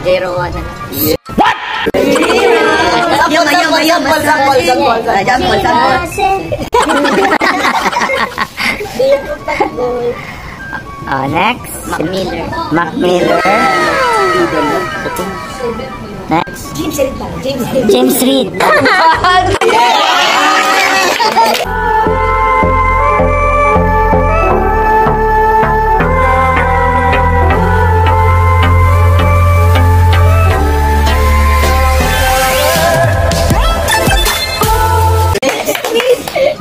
0-1 na lang. What? Next. Mac Miller. Mac Miller. Next. James Reid. James Reid? Okay.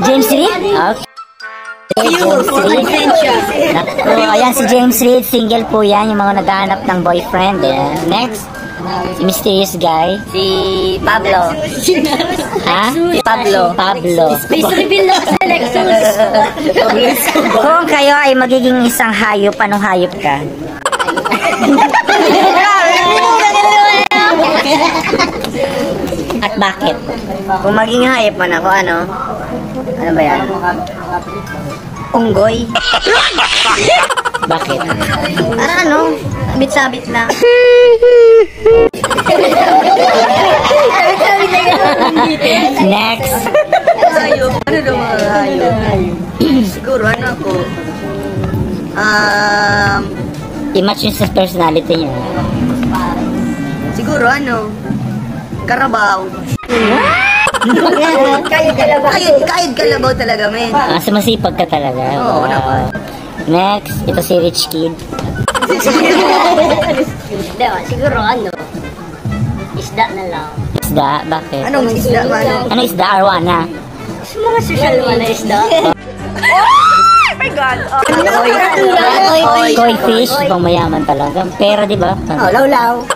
James Reid. Ayan si James Reid, single po yan, yung mga naghahanap ng boyfriend. Next, si mysterious guy. Si Pablo. Ha? Si Pablo. Please reveal na sa Lexus. Kung kayo ay magiging isang hayop, anong hayop ka? At bakit? Kung maging hayop man ako, ano? Ano ba yan? Unggoy. Bakit? Para ano? Sabit-sabit na. Next. Hayop. Ano daw mga hayop? Siguro ano ako? I-match nyo sa personality niya. Siguro ano? Karabaw. Kahit kalabaw talaga, men. Sumasipag ka talaga. Oo, naman. Next, ito si Rich Kid. Diba, siguro ano? Isda na lang. Isda? Bakit? Anong isda man? Ano isda? Arwana? Mga social na isda. Koi fish, pang mayaman talaga. Pera, di ba? Oh, lawlaw.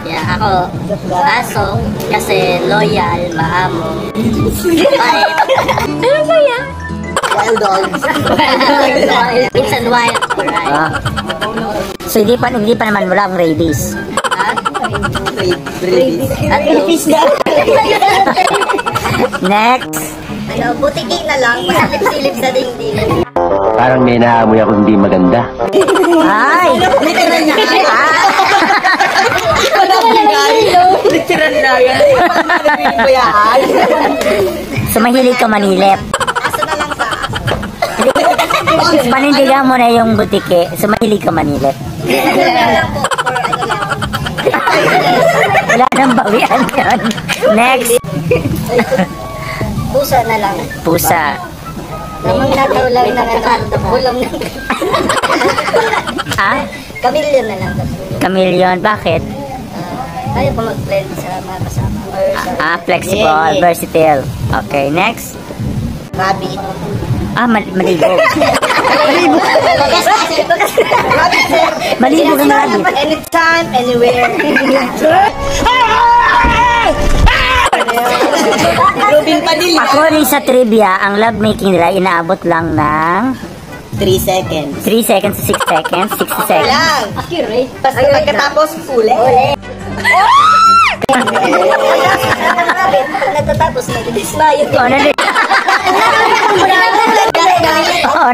Yeah, ako, aso, kasi loyal, maamo. Ano ba yan? Wild dogs. Minsan wild, right? So, hindi pa naman wala ang rabies. At rabies na. Next. Ano, butiki na lang, pasilip-silip sa dingding. Parang may naamoy ako hindi maganda. Ay! Literal na kaya. Literal na yan. So, mahilig ka manilip. Aso na lang sa... Panindigan mo na yung butike. So, mahilig ka manilip. Wala nang bawian yan. Next. Pusa na lang. Pusa. Namang nataw lang na ulam na. Ha? Kamilyon na lang. Chameleon. Bakit? Kaya pa mag-blend sa mga kasama. Flexible, versatile. Okay, next. Rabbit. Malibog. Malibog ang rabbit. Anytime, anywhere. According sa trivia, ang lovemaking nila inaabot lang ng 3 seconds. 3 seconds to 6 seconds, 60 seconds. Lang. Accurate. Basta pagkatapos, uli. Natatapos, nag-dismayo.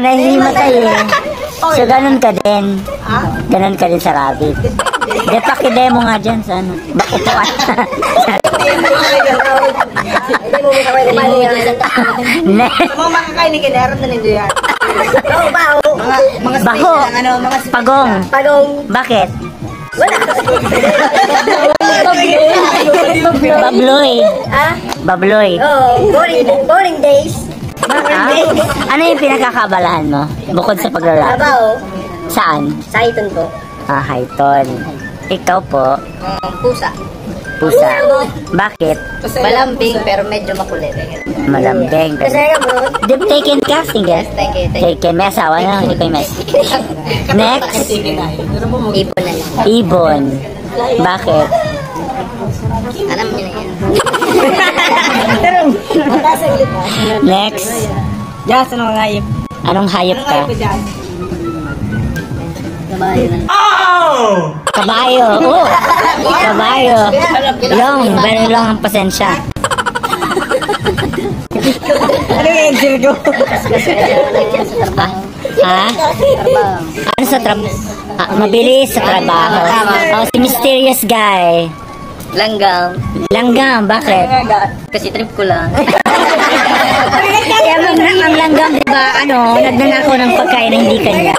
Nahihimatay eh. So, ganun ka din. Ganun ka din sa rabbit. De, pakidemo nga dyan sa ano. Bakupuan. Next. Mga makakain ni Kinarot na nindo yan. Mga Baho. Pagong. Pagong. Bakit? Wala. Babloy. Babloy. Oh, boring days. Ano yung pinakakabalahan mo? Bukod sa paglalaki? Trabaho. Saan? Sa iton ko. Hayton. Ikaw po? Pusa. Pusa. Bakit? Malambing pero medyo makulit. Malambing. Kasi bro. Taken ka, single? Thank you. Taken. May asawa na. Hindi ko yung Next. Ibon na lang. Ibon. Bakit? Alam niyo na yan. Next. Jazz, anong hayop? Anong hayop ka? Kabayo na. Kabayo. Oh! Kabayo. Long. Pero lang ang pasensya. Ano yung exit ko? Ha? Ano sa trabaho? Mabilis sa trabaho. Oh, si mysterious guy. Langgam. Langgam, bakit? Kasi trip ko lang. Kaya ang langgam, di ba, ano, nagnanakaw ng pagkain na hindi kanya.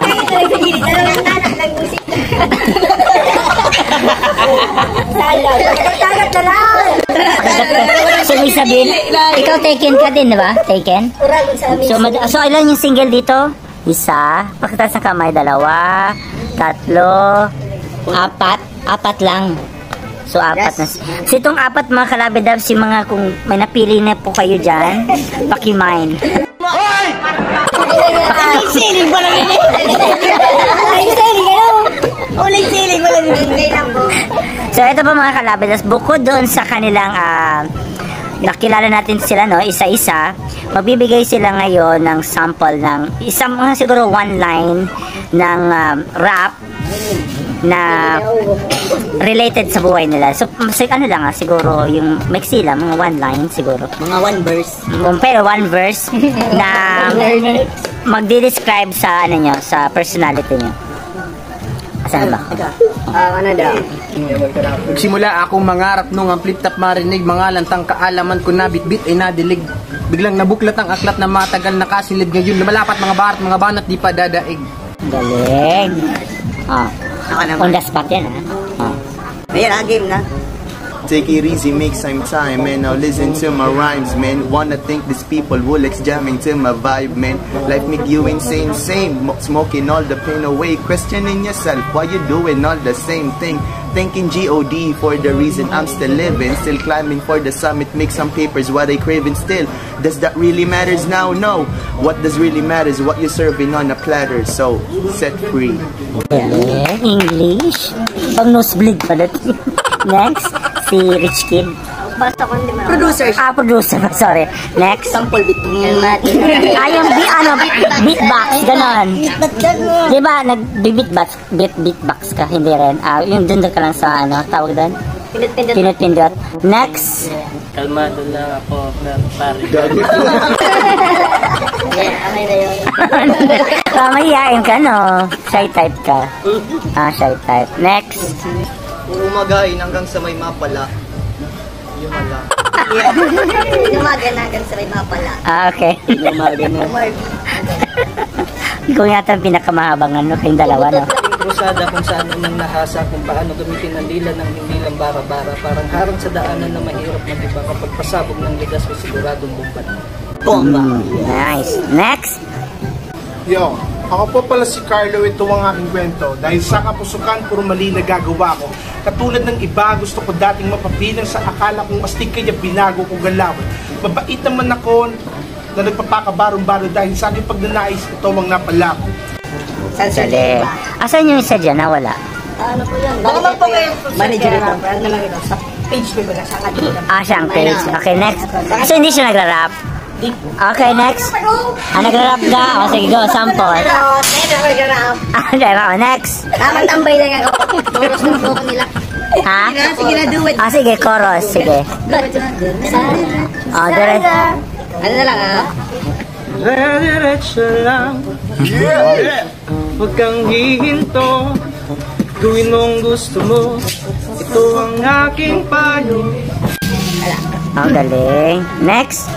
So, may sabihin, ikaw taken ka din, di ba? Taken? So, ilan yung single dito? Isa. Pakita sa kamay, 2, 3, 4. 4 lang. So, 4 na. So, itong 4 mga kalabidabs, yung mga kung may napili na po kayo dyan, pakimine. Siling mo lang yun. Ay, siling ano? Uling siling mo lang yun. So, ito pa mga kalabidabs, bukod doon sa kanilang nakilala natin sila, no, isa-isa, magbibigay sila ngayon ng sample ng isang siguro 1 line ng rap na related sa buhay nila. So, ano lang siguro yung maiksi lang, mga 1 line siguro. Mga 1 verse. Pero 1 verse na magdi-describe sa ano nyo, sa personality nyo. Saan ba? Ano daw? Nagsimula akong mangarap nung ang flip-top marinig, mga lantang kaalaman ko na bit-bit ay nadilig. Biglang nabuklat ang aklat na matagal nakasilid, ngayon lumalapat mga barat, mga banat di pa dadaig. Galing. On the spot yan, ha? Ayan, game na. Take it easy, make some time, man. Now listen to my rhymes, man. Wanna think these people Wolex jamming to my vibe, man. Life make you insane, same. Smoking all the pain away, questioning yourself. Why you doing all the same thing? Thinking God for the reason I'm still living, still climbing for the summit. Make some papers, what I craving still. Does that really matters now? No. What does really matter is what you're serving on a platter. So set free. English. Pang nosebleed pala. Next, si Rich Kid. Basta ko hindi mo. Producer. Producer. Sorry. Next. Sample beat. Yung beatbox, ganon. Diba, beatbox ka, hindi rin. Yung dun ka lang sa, tawag doon? Pinut-pindot. Next. Kalmado lang ako na pare. Amay na yun. Mahihain ka, no? Shy type ka. Shy type. Next. Umagain hanggang sa may mapala. Yumala. Lumagan hanggang sa may mapala. Okay. Lumagan na. Ikaw yata ang pinakamahabang kayong dalawa, no? Krusada kung saan nang nahasa kung paano gamitin ang dila ng hindi lang bara-bara. Parang harang sa daanan na mahirap matiba kapag pasabog ng ligas o siguradong bumbat. Nice. Next. Yo, ako po pala si Carlo, ito ang aking kwento. Dahil sa kapusukan, puro mali na gagawa ko. Katulad ng iba, gusto ko dating mapabilang sa akala kong astig kaya binago ko galawan. Mabait naman ako na nagpapakabarong-baro dahil sa aking pagnanais, ito ang napala ko. Dali. Asan yung isa dyan? Wala. Ano po yan? Baka lang po kayo. Manager ito. Ano lang ito? Sa page ko ba? Sa kanila. Siyang page. Okay, next. So, hindi siya nagra-rap? Okay, next. Nagra-rap ka? O, sige, go. Sample. Next. Tamang tambay lang ako. Chorus ng buko nila. Ha? Sige na, do it. Sige, chorus. Sige. Diretso. Ano na lang, Diretso lang. Huwag kang hihinto. Gawin mong gusto mo. Ito ang aking payo. Ang galing. Next.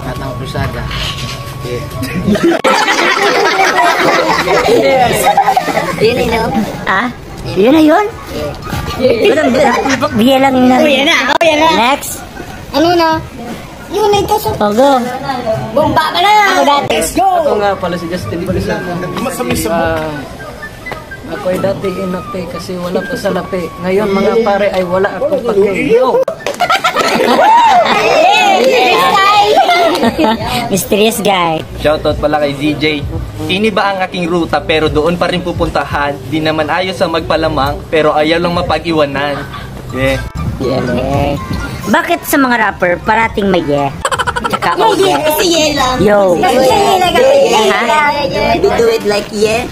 Atang krusada. Yun na yun. Yun na yun? Bigyan lang na. Yan na. Next. Ano na? Yun na ito sa... Go. Bumba ka na! Ako dati. Let's go! Ako nga pala si Justin Balisan. Ako ay dati inapi kasi wala pa sa lapi. Ngayon mga pare ay wala akong pake. Yo! Mysterious guy. Shoutout pala kay ZJ. Ini ba ang aking ruta pero doon pa rin pupuntahan. Di naman ayos sa magpalamang pero ayaw lang mapag-iwanan. Yeah. Bakit sa mga rapper parating may Tsaka Kasi yeah lang. Yo. We do it like yeah.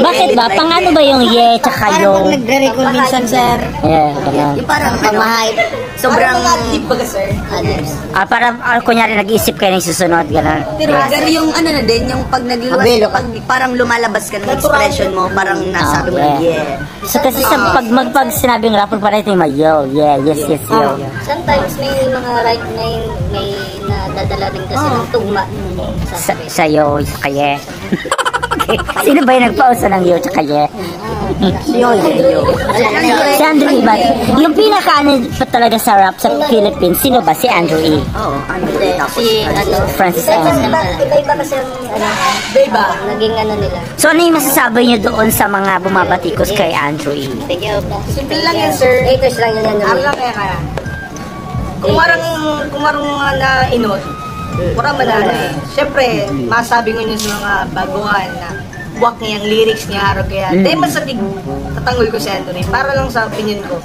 Bakit ba? Pang ano ba yung tsaka yo? Parang nagre-record minsan, sir. Yeah, ganun. Yung parang pang-hype. Sobrang adlib ba ka, sir? Adlibs. Parang kunyari nag-isip kayo ng susunod, gano'n. Pero yung ano na din, yung pag nagliwas, parang lumalabas ka ng expression mo, parang nasabi mo, yeah. So kasi pag sinabing rapper para ito yung yo, yeah, yes, yo. Sometimes may mga may nadadala din kasi ng tugma. Sa'yo, sa kaye. Sino ba yung nagpauso ng yo, sa kaye? Si Andrew E. Ba? Yung pinaka-ano pa talaga sa rap sa Philippines, sino ba? Si Andrew E. Oo, si Francis M. Iba-iba kasi ang Diba? naging ano nila. So ano yung masasabi niyo doon sa mga bumabatikos kay Andrew E? Thank you. Simple lang yan, sir. Haters lang yun. Ang lang kaya. Kung marang na inot, mura manalo eh. Siyempre, masabi ko niyo sa mga baguhan na buwak niya yung lyrics niya, araw kaya. Dahil masabig, tatanggol ko si Anthony. Para lang sa opinion ko.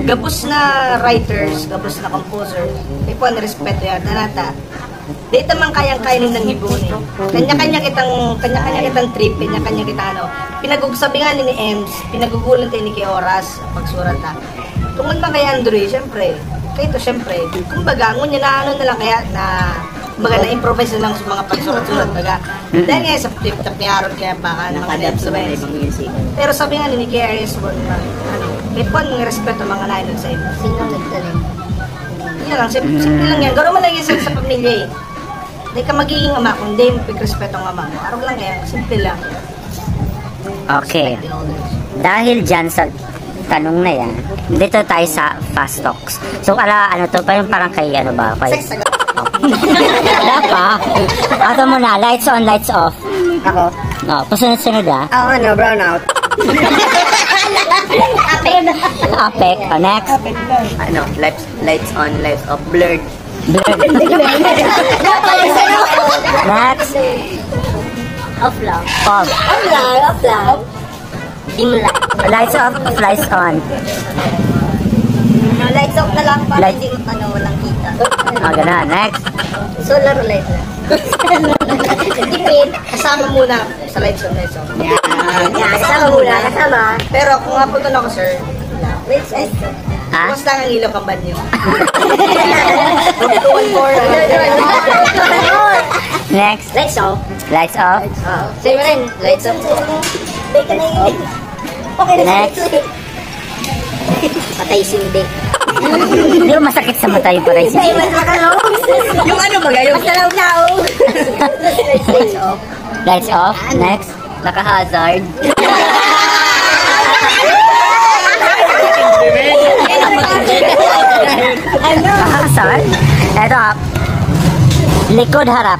Gabos na writers, gabos na composer, may po ang respeto yan. Tanata. Dahil tamang kayang-kaya ng ibon eh. Kanya-kanya kitang trip, kanya-kanya kita ano. Pinag-usabi nga ni Ems, pinagugulan tayo ni Oras, pagsurat na. Tungkol ba kay Andrew, siyempre, kayo to siyempre, kumbaga, ngunya na ano na lang kaya na na-improvise na lang sa mga pagsurat-surat baga. Dahil nga sa flip-top ni Aaron kaya baka nakadap sa music. Pero sabi nga ni Nicky Arias, may pon ng respeto mga nainod sa iba. Sino nagtalim? Yan lang, simple lang yan. Gano'n man lang yan sa pamilya eh. Hindi ka magiging ama kung hindi mo respeto ang ama mo. Araw lang yan, simple lang. Okay. Dahil dyan sa tanong na yan, dito tayo sa Fast Talks. So, ano to, parang kay, ano ba? Kay, wala pa. Ako muna, lights on, lights off. Ako? No, pasunod-sunod ah. Ako brown out. Apek. Oh, next. Lights on, lights off, blurred. Next. Off lang. Off. Off lang. Dim lang. Lights off, lights on. Lights off na lang para Light. hindi walang kita. Ganun. Next. Solar light lang. Tipid, kasama muna sa lights on, lights off. Kasama muna. Kasama. Pero kung nga po ito ako, sir, Lights off. Ha? kumusta ang ilaw kang banyo? Next. Lights off. Lights off. Same rin. Lights off. Next. Patay sindi. Hindi mo masakit sa mata yung paray. Yung ano ba yung masalaw-law. Lights off. Lights off. Next. Naka-hazard. Sorry. Eto. Likod harap.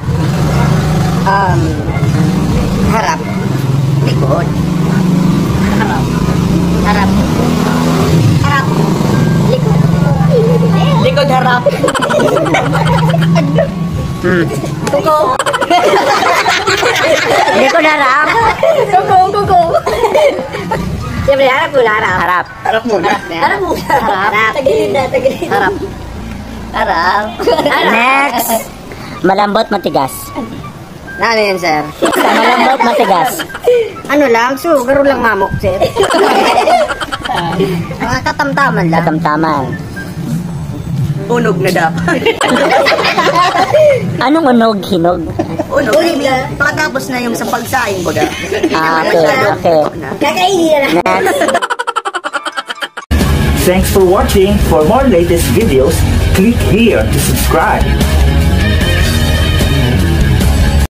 Harap. Likod. Harap. Harap. Harap. Likod. Likod harap. Kuko. Likod harap. Kuko. Siyempre, harap muna, harap. Harap. Harap muna. Harap muna. Harap. Tagilid na, tagilid. Harap. Harap. Next. Malambot, matigas. Ano yan, sir? Malambot, matigas. Ano lang, garo lang mamok, sir. Mga katamtaman lang. Katamtaman. Unog na dapat. Anong unog, hinog? Unog na. Pagkatapos na yung sa pagsaing ko na. Okay. Kakainin na lang. Next. Thanks for watching. For more latest videos, click here to subscribe.